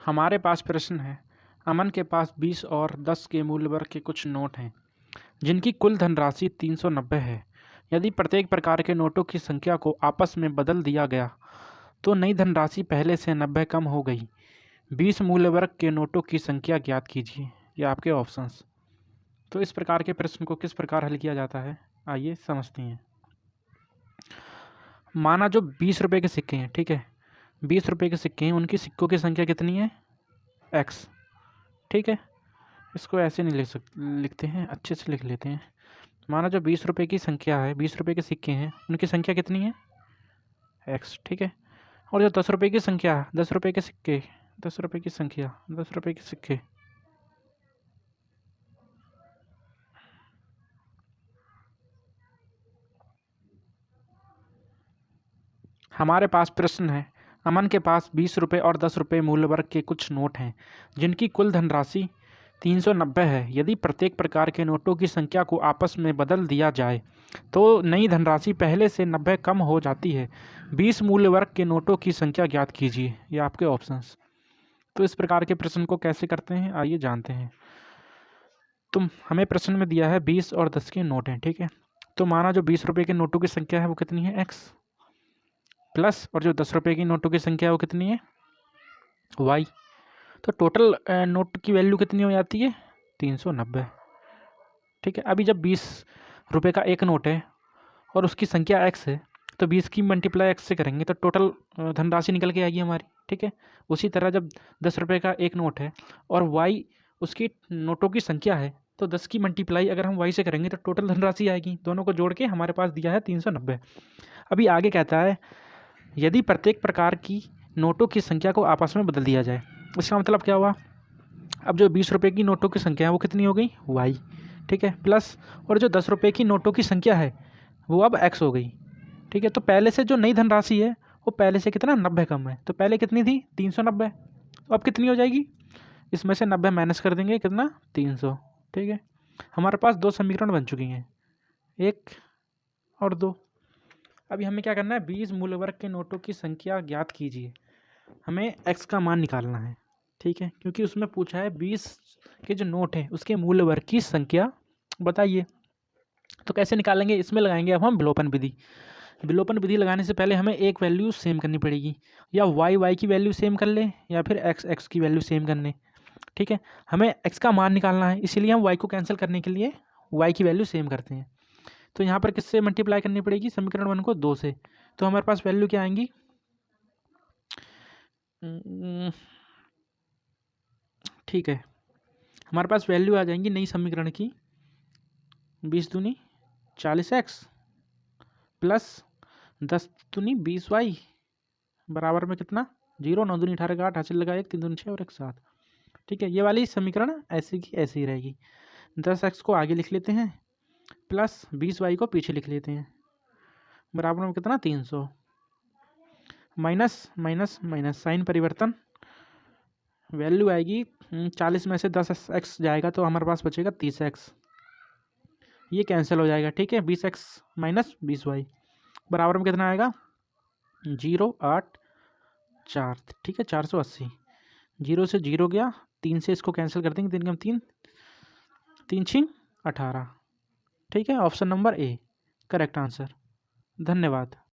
हमारे पास प्रश्न है, अमन के पास 20 और 10 के मूल्य वर्ग के कुछ नोट हैं जिनकी कुल धनराशि 390 है। यदि प्रत्येक प्रकार के नोटों की संख्या को आपस में बदल दिया गया तो नई धनराशि पहले से 90 कम हो गई। 20 मूल्य वर्ग के नोटों की संख्या ज्ञात कीजिए। ये आपके ऑप्शंस। तो इस प्रकार के प्रश्न को किस प्रकार हल किया जाता है, आइए समझते हैं। माना जो 20 रुपये के सिक्के हैं, ठीक है, 20 रुपये के सिक्के हैं, उनकी सिक्कों की संख्या कितनी है, x, ठीक है। इसको ऐसे नहीं लिखते हैं, अच्छे से लिख लेते हैं। माना जो 20 रुपये की संख्या है, 20 रुपये के सिक्के हैं, उनकी संख्या कितनी है, x, ठीक है। और जो 10 रुपये की संख्या, 10 रुपये के सिक्के, 10 रुपये की संख्या, 10 रुपये के सिक्के, हमारे पास प्रश्न है, अमन के पास 20 रुपये और 10 रुपये मूल्य वर्ग के कुछ नोट हैं जिनकी कुल धनराशि 390 है। यदि प्रत्येक प्रकार के नोटों की संख्या को आपस में बदल दिया जाए तो नई धनराशि पहले से 90 कम हो जाती है। 20 मूल्य वर्ग के नोटों की संख्या ज्ञात कीजिए। ये आपके ऑप्शंस। तो इस प्रकार के प्रश्न को कैसे करते हैं, आइए जानते हैं। तो हमें प्रश्न में दिया है 20 और 10 के नोट हैं, ठीक है। तो माना जो 20 रुपये के नोटों की संख्या है वो कितनी है, x, प्लस और जो 10 रुपये की नोटों की संख्या है वो कितनी है, y। तो टोटल नोट की वैल्यू कितनी हो जाती है, 390, ठीक है। अभी जब 20 रुपये का एक नोट है और उसकी संख्या x है तो 20 की मल्टीप्लाई x से करेंगे तो टोटल धनराशि निकल के आएगी हमारी, ठीक है। उसी तरह जब 10 रुपये का एक नोट है और y उसकी नोटों की संख्या है तो 10 की मल्टीप्लाई अगर हम y से करेंगे तो टोटल धनराशि आएगी। दोनों को जोड़ के हमारे पास दिया है 390। अभी आगे कहता है, यदि प्रत्येक प्रकार की नोटों की संख्या को आपस में बदल दिया जाए। इसका मतलब क्या हुआ, अब जो 20 रुपये की नोटों की संख्या है वो कितनी हो गई, y, ठीक है, प्लस और जो 10 रुपये की नोटों की संख्या है वो अब x हो गई, ठीक है। तो पहले से जो नई धनराशि है वो पहले से कितना, 90 कम है। तो पहले कितनी थी, 390, तो अब कितनी हो जाएगी, इसमें से 90 माइनस कर देंगे, कितना, 300, ठीक है। हमारे पास दो समीकरण बन चुकी हैं, 1 और 2। अभी हमें क्या करना है, 20 मूल्य वर्ग के नोटों की संख्या ज्ञात कीजिए। हमें x का मान निकालना है, ठीक है, क्योंकि उसमें पूछा है 20 के जो नोट हैं उसके मूल्य वर्ग की संख्या बताइए। तो कैसे निकालेंगे, इसमें लगाएंगे अब हम विलोपन विधि। विलोपन विधि लगाने से पहले हमें एक वैल्यू सेम करनी पड़ेगी, या y की वैल्यू सेम कर ले या फिर x की वैल्यू सेम करने, ठीक है। हमें x का मान निकालना है, इसीलिए हम y को कैंसिल करने के लिए y की वैल्यू सेम करते हैं। तो यहाँ पर किससे मल्टीप्लाई करनी पड़ेगी, समीकरण 1 को 2 से। तो हमारे पास वैल्यू क्या आएंगी, ठीक है, हमारे पास वैल्यू आ जाएंगी नई समीकरण की, 20 दूनी 40x प्लस 10 दूनी 20y बराबर में कितना, 0, 9 दूनी 18 का 8, हासिल लगा 1, 3 दूनी 6 और 1 7, ठीक है। ये वाली समीकरण ऐसी की ऐसी ही रहेगी। 10x को आगे लिख लेते हैं प्लस 20y को पीछे लिख लेते हैं, बराबर में कितना, 300, माइनस माइनस माइनस साइन परिवर्तन, वैल्यू आएगी 40 में से 10x जाएगा तो हमारे पास बचेगा 30x, ये कैंसिल हो जाएगा, ठीक है। 20x माइनस 20y बराबर में कितना आएगा, 0, 8, 4, ठीक है, 480। 0 से 0 गया, 3 से इसको कैंसिल कर देंगे, 3 कम 3, 3 6 18, ठीक है। Option number A correct answer. धन्यवाद।